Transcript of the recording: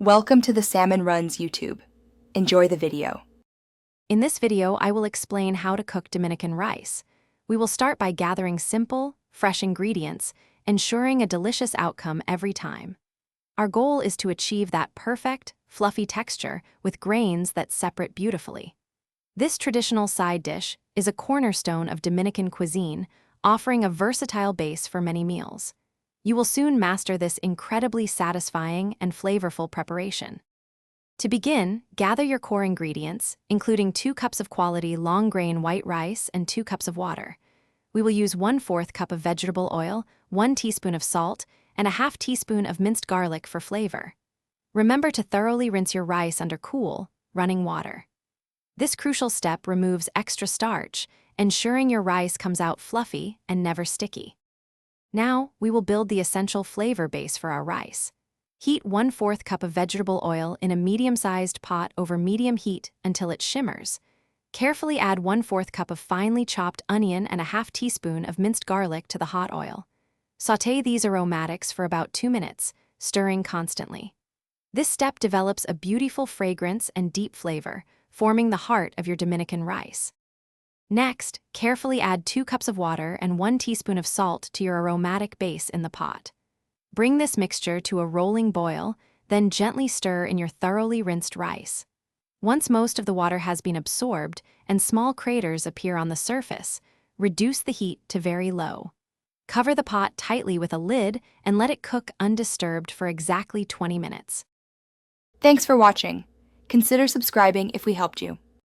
Welcome to the Salmon Runs YouTube. Enjoy the video. In this video, I will explain how to cook Dominican rice. We will start by gathering simple, fresh ingredients, ensuring a delicious outcome every time. Our goal is to achieve that perfect, fluffy texture with grains that separate beautifully. This traditional side dish is a cornerstone of Dominican cuisine, offering a versatile base for many meals. You will soon master this incredibly satisfying and flavorful preparation. To begin, gather your core ingredients, including 2 cups of quality long-grain white rice and 2 cups of water. We will use 1/4 cup of vegetable oil, 1 teaspoon of salt, and a half teaspoon of minced garlic for flavor. Remember to thoroughly rinse your rice under cool, running water. This crucial step removes extra starch, ensuring your rice comes out fluffy and never sticky. Now, we will build the essential flavor base for our rice. Heat 1/4 cup of vegetable oil in a medium-sized pot over medium heat until it shimmers. Carefully add 1/4 cup of finely chopped onion and a half teaspoon of minced garlic to the hot oil. Sauté these aromatics for about 2 minutes, stirring constantly. This step develops a beautiful fragrance and deep flavor, forming the heart of your Dominican rice. Next, carefully add 2 cups of water and 1 teaspoon of salt to your aromatic base in the pot. Bring this mixture to a rolling boil, then gently stir in your thoroughly rinsed rice. Once most of the water has been absorbed and small craters appear on the surface, reduce the heat to very low. Cover the pot tightly with a lid and let it cook undisturbed for exactly 20 minutes. Thanks for watching. Consider subscribing if we helped you.